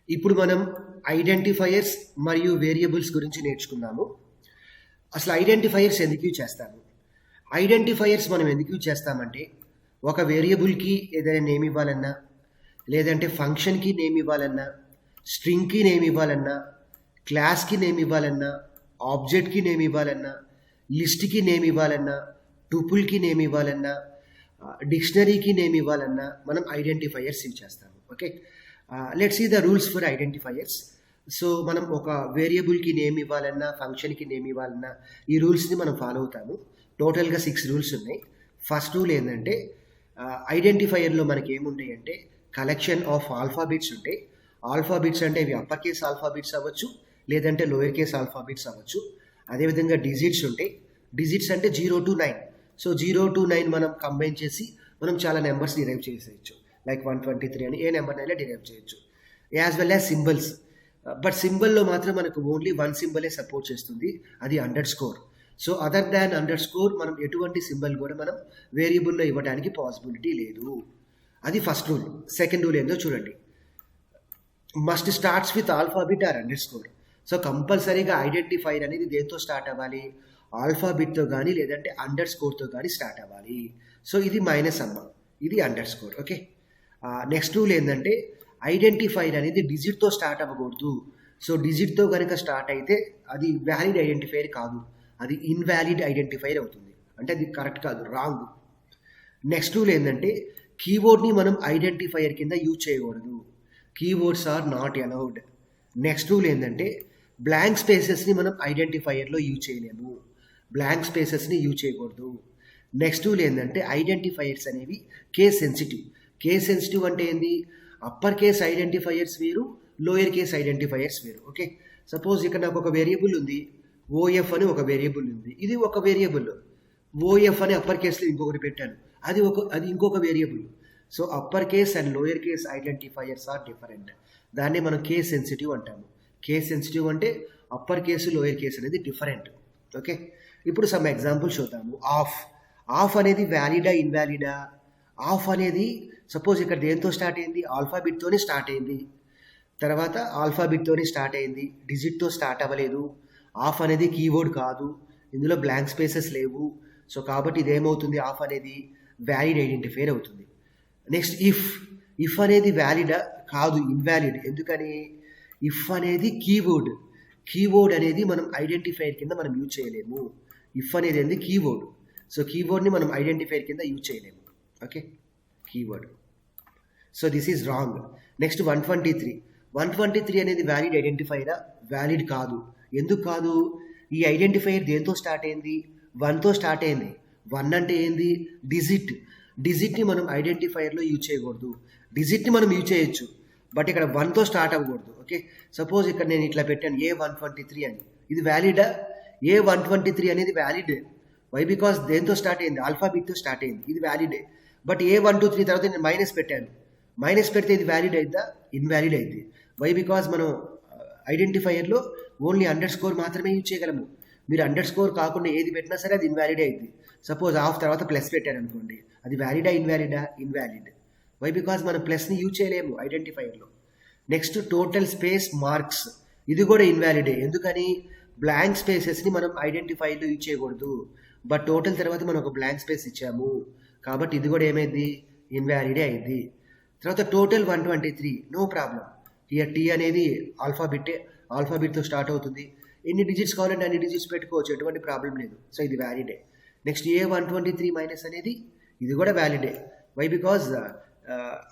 ఇప్పుడు మనం ఐడెంటిఫైయర్స్ మరియు వేరియబుల్స్ గురించి నేర్చుకుందాము. అసలు ఐడెంటిఫైయర్స్ ఎందుకు యూజ్ చేస్తాము? ఐడెంటిఫైయర్స్ మనం ఎందుకు యూజ్ చేస్తామంటే, ఒక వేరియబుల్కి ఏదైనా నేమ్ ఇవ్వాలన్నా, లేదంటే ఫంక్షన్కి నేమ్ ఇవ్వాలన్నా, స్ట్రింగ్కి నేమ్ ఇవ్వాలన్నా, క్లాస్కి నేమ్ ఇవ్వాలన్నా, ఆబ్జెక్ట్కి నేమ్ ఇవ్వాలన్నా, లిస్ట్కి నేమ్ ఇవ్వాలన్నా, టూపుల్కి నేమ్ ఇవ్వాలన్నా, డిక్షనరీకి నేమ్ ఇవ్వాలన్నా మనం ఐడెంటిఫైయర్స్ యూజ్ చేస్తాము. Okay, let's see the rules for identifiers. So మనం ఒక వేరియబుల్కి నేమ్ ఇవ్వాలన్నా, ఫంక్షన్కి నేమ్ ఇవ్వాలన్నా ఈ రూల్స్ని మనం ఫాలో అవుతాము. టోటల్గా 6 రూల్స్ ఉన్నాయి. ఫస్ట్ రూల్ ఏంటంటే, ఐడెంటిఫైయర్లో మనకి ఏముంటాయి అంటే కలెక్షన్ ఆఫ్ ఆల్ఫాబెట్స్ ఉంటాయి. ఆల్ఫాబెట్స్ అంటే ఇవి అప్పర్ కేస్ ఆల్ఫాబెట్స్ అవ్వచ్చు, లేదంటే లోయర్ కేస్ ఆల్ఫాబెట్స్ అవ్వచ్చు. అదేవిధంగా డిజిట్స్ ఉంటాయి. డిజిట్స్ అంటే 0 to 9. సో 0 to 9 మనం కంబైన్ చేసి మనం చాలా నెంబర్స్ డిరైవ్ చేసేయచ్చు. లైక్ 123 అని ఏ నెంబర్నైనా డిరైవ్ చేయొచ్చు. As well as symbols. But సింబల్లో మాత్రం మనకు ఓన్లీ 1 సింబలే సపోర్ట్ చేస్తుంది, అది underscore. So other than underscore మనం ఎటువంటి సింబల్ కూడా మనం వేరియబుల్లో ఇవ్వడానికి పాసిబిలిటీ లేదు. అది ఫస్ట్ రూల్. సెకండ్ రూల్ ఏందో చూడండి. Must starts with alphabet or underscore. So కంపల్సరీగా ఐడెంటిఫైర్ అనేది దేంతో స్టార్ట్ అవ్వాలి? ఆల్ఫాబెట్తో కానీ లేదంటే అండర్స్కోర్తో కానీ స్టార్ట్ అవ్వాలి. సో ఇది మైనస్ అమ్మ, ఇది అండర్స్కోర్. ఓకే, నెక్స్ట్ రూల్ ఏంటంటే ఐడెంటిఫైర్ అనేది డిజిట్తో స్టార్ట్ అవ్వకూడదు. సో డిజిట్తో కనుక స్టార్ట్ అయితే అది వ్యాలిడ్ ఐడెంటిఫైర్ కాదు, అది ఇన్వాలిడ్ ఐడెంటిఫైర్ అవుతుంది. అంటే అది కరెక్ట్ కాదు, రాంగ్. నెక్స్ట్ రూల్ ఏంటంటే కీబోర్డ్ని మనం ఐడెంటిఫైర్ కింద యూజ్ చేయకూడదు. Keywords are not allowed. Next rule ఏంటంటే బ్లాంక్ స్పేసెస్ని మనం ఐడెంటిఫైయర్లో యూజ్ చేయలేము. బ్లాంక్ స్పేసెస్ని యూజ్ చేయకూడదు. నెక్స్ట్ రూల్ ఏంటంటే ఐడెంటిఫైయర్స్ అనేవి కేస్ సెన్సిటివ్. కేస్ సెన్సిటివ్ అంటే ఏంది? అప్పర్ కేస్ ఐడెంటిఫైయర్స్ వేరు, లోయర్ కేస్ ఐడెంటిఫైయర్స్ వేరు. ఓకే, సపోజ్ ఇక్కడ నాకు ఒక వేరియబుల్ ఉంది, ఓఎఫ్ అని ఒక వేరియబుల్ ఉంది. ఇది ఒక వేరియబుల్. ఓఎఫ్ అని అప్పర్ కేస్లో ఇంకొకటి పెట్టాను, అది ఇంకొక variable. So upper case and lower case identifiers are different. దాన్ని మనం కేస్ సెన్సిటివ్ అంటాము. కేస్ సెన్సిటివ్ అంటే అప్పర్ కేసు లోయర్ కేసు అనేది డిఫరెంట్. ఓకే, ఇప్పుడు సమ్ ఎగ్జాంపుల్ చూద్దాము. ఆఫ్ అనేది వ్యాలిడా ఇన్వాలిడా? ఆఫ్ అనేది సపోజ్ ఇక్కడ దేంతో స్టార్ట్ అయింది? ఆల్ఫాబెట్తోనే స్టార్ట్ అయింది. తర్వాత ఆల్ఫాబెట్తోనే స్టార్ట్ అయింది, డిజిట్తో స్టార్ట్ అవ్వలేదు. ఆఫ్ అనేది కీవర్డ్ కాదు, ఇందులో బ్లాంక్ స్పేసెస్ లేవు. సో కాబట్టి ఇదేమవుతుంది? ఆఫ్ అనేది వ్యాలిడ్ ఐడెంటిఫైర్ అవుతుంది. నెక్స్ట్ ఇఫ్ అనేది వ్యాలిడా? కాదు, ఇన్వాలిడ్. ఎందుకని? ఇఫ్ అనేది కీవర్డ్ అనేది మనం ఐడెంటిఫైర్ కింద మనం యూజ్ చేయలేము. ఇఫ్ అనేది ఏంది? కీవర్డ్. సో కీవర్డ్ని మనం ఐడెంటిఫైర్ కింద యూజ్ చేయలేము. Okay, keyword. So this is wrong. Next 123 అనేది వ్యాలిడ్ ఐడెంటిఫైరా? వ్యాలిడ్ కాదు. ఎందుకు కాదు? ఈ ఐడెంటిఫైర్ దేంతో స్టార్ట్ అయింది? 1తో స్టార్ట్ అయింది. 1 అంటే ఏంది? డిజిట్ని మనం ఐడెంటిఫైర్లో యూజ్ చేయకూడదు. డిజిట్ని మనం యూజ్ చేయొచ్చు, బట్ ఇక్కడ 1తో స్టార్ట్ అవ్వకూడదు. ఓకే, సపోజ్ ఇక్కడ నేను ఇట్లా పెట్టాను A123 అని, ఇది వ్యాలిడా? A123 అనేది వ్యాలిడ్. వై? బికాస్ దేంతో స్టార్ట్ అయింది? ఆల్ఫాబెట్తో స్టార్ట్ అయింది, ఇది వ్యాలిడే. బట్ A123 తర్వాత నేను మైనస్ పెట్టాను, మైనస్ పెడితే ఇది వ్యాలిడ్ అయిద్దా? ఇన్వాలిడ్ అయింది. వై? బికాస్ మనం ఐడెంటిఫైయర్లో ఓన్లీ అండర్స్కోర్ మాత్రమే యూజ్ చేయగలము. మీరు అండర్స్కోర్ కాకుండా ఏది పెట్టినా సరే అది ఇన్వాలిడ్ అయింది. సపోజ్ ఆఫ్ తర్వాత ప్లస్ పెట్టారు అనుకోండి, అది వ్యాలిడా ఇన్వాలిడా? ఇన్వాలిడ్. వై? బికాజ్ మనం ప్లస్ని యూజ్ చేయలేము ఐడెంటిఫైయర్లో. నెక్స్ట్ టోటల్ స్పేస్ మార్క్స్, ఇది కూడా ఇన్వాలిడే. ఎందుకని? బ్లాంక్ స్పేసెస్ని మనం ఐడెంటిఫైర్లో యూజ్ చేయకూడదు. బట్ టోటల్ తర్వాత మనం ఒక బ్లాంక్ స్పేస్ ఇచ్చాము, కాబట్టి ఇది కూడా ఏమైంది? ఇన్వాలిడే అయింది. తర్వాత total 123, no problem. Year T అనేది ఆల్ఫాబెట్తో స్టార్ట్ అవుతుంది. ఎన్ని డిజిట్స్ కావాలంటే అన్ని డిజిట్స్ పెట్టుకోవచ్చు, ఎటువంటి ప్రాబ్లం లేదు. సో ఇది వ్యాలిడే. నెక్స్ట్ A123 మైనస్ అనేది ఇది కూడా వ్యాలిడే. వై? బికాజ్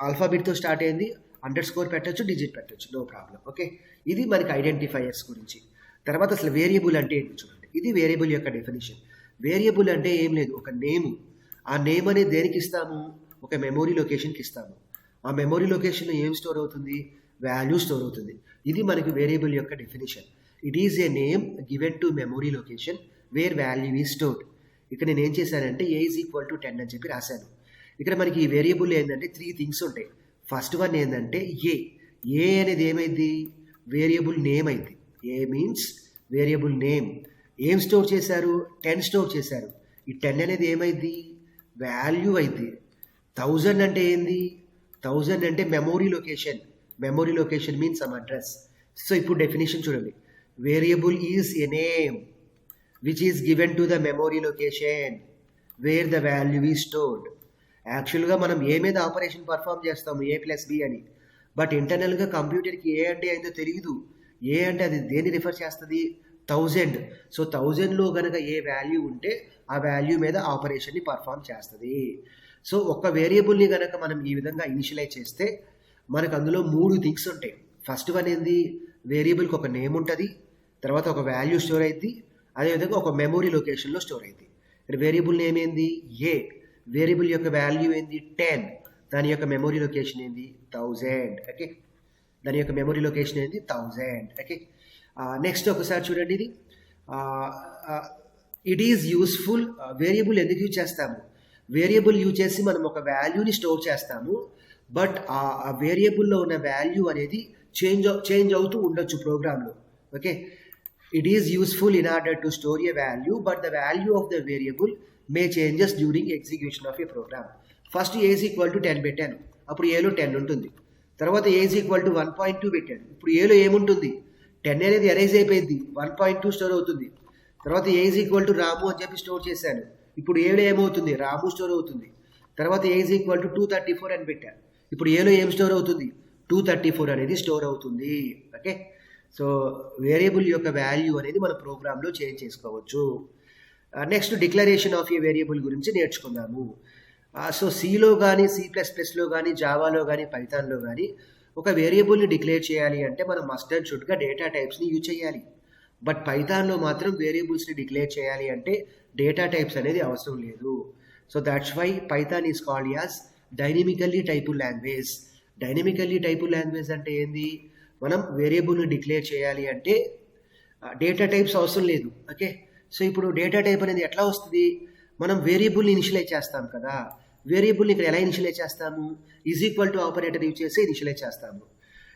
ఆల్ఫాబెట్తో స్టార్ట్ అయింది, అండర్స్కోర్ పెట్టచ్చు, డిజిట్ పెట్టచ్చు, నో ప్రాబ్లం. ఓకే, ఇది మనకి ఐడెంటిఫైయర్స్ గురించి. తర్వాత అసలు వేరియబుల్ అంటే ఏంటి చూడండి. ఇది వేరియబుల్ యొక్క డెఫినేషన్. వేరియబుల్ అంటే ఏం లేదు, ఒక నేమ్. ఆ నేమ్ అనేది దేనికి ఇస్తాము? ఒక మెమొరీ లొకేషన్కి ఇస్తాము. ఆ మెమొరీ లొకేషన్లో ఏం స్టోర్ అవుతుంది? వాల్యూ స్టోర్ అవుతుంది. ఇది మనకి వేరియబుల్ యొక్క definition. It is a name given to memory location where value is stored. ఇక్కడ నేను ఏం చేశానంటే A=10 అని చెప్పి రాశాను. ఇక్కడ మనకి ఈ వేరియబుల్ ఏంటంటే 3 థింగ్స్ ఉంటాయి. ఫస్ట్ వన్ ఏంటంటే ఏ అనేది ఏమైంది? వేరియబుల్ నేమ్ అయింది. ఏ మీన్స్ వేరియబుల్ నేమ్. ఏం స్టోర్ చేశారు? 10 స్టోర్ చేశారు. ఈ 10 అనేది ఏమైంది? వాల్యూ అయింది. 1000 అంటే ఏంది? 1000 అంటే memory location. Memory location means some address. So ఇప్పుడు డెఫినేషన్ చూడండి. Variable is a name which is given to the memory location wear the value is stored. యాక్చువల్గా మనం ఏ మీద ఆపరేషన్ పర్ఫామ్ చేస్తాము, A+B అని. బట్ ఇంటర్నల్గా కంప్యూటర్కి ఏ అంటే ఏందో తెలియదు. ఏ అంటే అది దేన్ని రిఫర్ చేస్తుంది, 1000. సో 1000లో కనుక ఏ వాల్యూ ఉంటే ఆ వాల్యూ మీద ఆపరేషన్ని పర్ఫామ్ చేస్తుంది. సో ఒక వేరియబుల్ని కనుక మనం ఈ విధంగా ఇనిషియలైజ్ చేస్తే మనకు అందులో 3 థింగ్స్ ఉంటాయి. ఫస్ట్ వన్ ఏంది, వేరియబుల్కి ఒక నేమ్ ఉంటుంది, తర్వాత ఒక వాల్యూ స్టోర్ అయింది, అదేవిధంగా ఒక మెమొరీ లొకేషన్లో స్టోర్ అయింది. ఇక్కడ వేరియబుల్ నేమ్ ఏంది ఏ, వేరియబుల్ యొక్క వాల్యూ ఏంది 10, దాని యొక్క మెమొరీ లొకేషన్ ఏంది 1000. ఓకే, దాని యొక్క మెమొరీ లొకేషన్ ఏంది 1000. ఓకే, నెక్స్ట్ ఒకసారి చూడండి. ఇది ఇట్ ఈజ్ యూస్ఫుల్. వేరియబుల్ ఎందుకు యూజ్ చేస్తాము, వేరియబుల్ యూజ్ చేసి మనం ఒక వాల్యూని స్టోర్ చేస్తాము. బట్ ఆ వేరియబుల్లో ఉన్న వాల్యూ అనేది చేంజ్ అవుతూ ఉండొచ్చు ప్రోగ్రాంలో. Okay, it is useful in order to store a value but the value of the variable may changes during execution of a program. First A is equal to 10 పెట్టాను, అప్పుడు ఏలో 10 ఉంటుంది. తర్వాత ఏ ఈజ్ ఈక్వల్ టు 1.2 పెట్టాను, ఇప్పుడు ఏలో ఏముంటుంది 10 అనేది ఎరేజ్ అయిపోయింది, 1.2 స్టోర్ అవుతుంది. తర్వాత ఏ ఈజ్ ఈక్వల్ టు రాము అని చెప్పి స్టోర్ చేశాను, ఇప్పుడు ఏలో ఏమవుతుంది రాము స్టోర్ అవుతుంది. తర్వాత ఏ ఈజ్ ఈక్వల్ టు 234 అని పెట్టాను, ఇప్పుడు ఏలో ఏం స్టోర్ అవుతుంది 234 అనేది స్టోర్ అవుతుంది. ఓకే, సో వేరియబుల్ యొక్క వాల్యూ అనేది మన ప్రోగ్రాంలో చేంజ్ చేసుకోవచ్చు. Next declaration of A variable గురించి నేర్చుకుందాము. సో సిలో కానీ C++లో కానీ జావాలో కానీ పైథాన్లో కానీ ఒక వేరియబుల్ని డిక్లేర్ చేయాలి అంటే మనం మస్ట్ అండ్ షుడ్గా డేటా టైప్స్ని యూజ్ చేయాలి. బట్ పైథాన్లో మాత్రం వేరియబుల్స్ని డిక్లేర్ చేయాలి అంటే డేటా టైప్స్ అనేది అవసరం లేదు. So that's why Python is called as dynamically typed language. Dynamically typed language అంటే ఏంది, మనం వేరియబుల్ని డిక్లేర్ చేయాలి అంటే డేటా టైప్స్ అవసరం లేదు. ఓకే, సో ఇప్పుడు డేటా టైప్ అనేది ఎట్లా వస్తుంది, మనం వేరియబుల్ని ఇనిషియలైజ్ చేస్తాం కదా, వేరియబుల్ని ఇక్కడ ఎలా ఇనిషియలైజ్ చేస్తాము, is equal to operator use చేసి ఇనిషియలైజ్ చేస్తాము.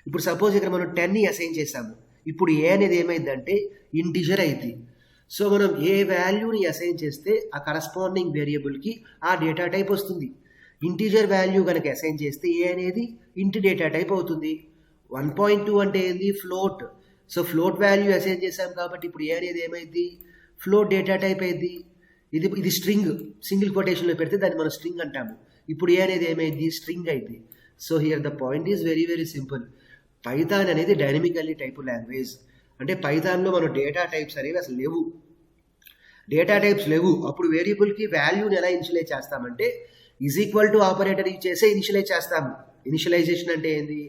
ఇప్పుడు సపోజ్ ఇక్కడ మనం 10ని అసైన్ చేసాము, ఇప్పుడు ఏ అనేది ఏమైందంటే ఇంటిజర్ అయింది. సో మనం ఏ వాల్యూని అసైన్ చేస్తే ఆ కరస్పాండింగ్ వేరియబుల్కి ఆ డేటా టైప్ వస్తుంది. ఇంటిజర్ వాల్యూ కనుక అసైన్ చేస్తే ఏ అనేది ఇంటి డేటా టైప్ అవుతుంది. 1.2 అంటే ఏంది float. So float value assign చేసాం కాబట్టి ఇప్పుడు ఏ అనేది ఏమైంది ఫ్లోట్ డేటా టైప్ అయింది. ఇది స్ట్రింగ్, సింగిల్ కొటేషన్లో పెడితే దాన్ని మనం స్ట్రింగ్ అంటాము. ఇప్పుడు ఏ అనేది ఏమైంది స్ట్రింగ్ అయింది. So here the point is very very simple. Python అనేది డైనమికల్లీ టైప్ లాంగ్వేజ్. అంటే పైథాన్లో మనం డేటా టైప్స్ అనేవి అసలు లేవు, డేటా టైప్స్ లేవు. అప్పుడు వేరియబుల్కి వాల్యూని ఎలా ఇనిషియలైజ్ చేస్తామంటే is equal to operator use చేసే ఇనిషియలైజ్ చేస్తాము. ఇనిషియలైజేషన్ అంటే ఏంది,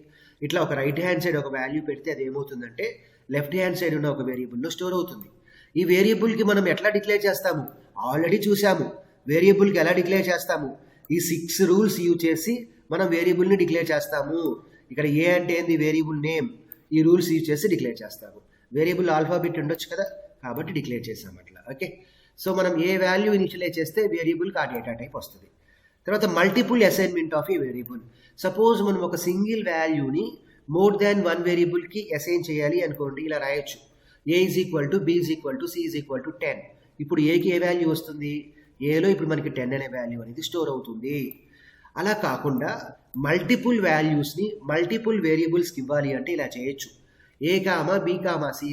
ఇట్లా ఒక రైట్ హ్యాండ్ సైడ్ ఒక వాల్యూ పెడితే అది ఏమవుతుందంటే లెఫ్ట్ హ్యాండ్ సైడ్ ఉన్న ఒక వేరియబుల్లో స్టోర్ అవుతుంది. ఈ వేరియబుల్కి మనం ఎట్లా డిక్లేర్ చేస్తాము ఆల్రెడీ చూసాము. వేరియబుల్కి ఎలా డిక్లేర్ చేస్తాము, ఈ 6 రూల్స్ యూజ్ చేసి మనం వేరియబుల్ని డిక్లేర్ చేస్తాము. ఇక్కడ ఏ అంటే ఏంది వేరియబుల్ నేమ్, ఈ రూల్స్ యూజ్ చేసి డిక్లేర్ చేస్తాము. వేరియబుల్ ఆల్ఫాబెట్ ఉండొచ్చు కదా, కాబట్టి డిక్లేర్ చేసాం అట్లా. ఓకే, సో మనం ఏ వాల్యూ ఇనిషియలైజ్ చేస్తే వేరియబుల్కి ఆ డేటా టైప్ వస్తుంది. తర్వాత multiple assignment of A variable. Suppose మనం ఒక సింగిల్ వాల్యూని మోర్ దాన్ 1 వేరియబుల్కి అసైన్ చేయాలి అనుకోండి, ఇలా రాయొచ్చు A is equal to B is equal to C is equal to 10. ఇప్పుడు ఏకి ఏ వాల్యూ వస్తుంది, ఏలో ఇప్పుడు మనకి 10 అనే వాల్యూ అనేది స్టోర్ అవుతుంది. అలా కాకుండా మల్టిపుల్ వాల్యూస్ని మల్టిపుల్ వేరియబుల్స్కి ఇవ్వాలి అంటే ఇలా చేయొచ్చు. ఏ కామా బి కామా సి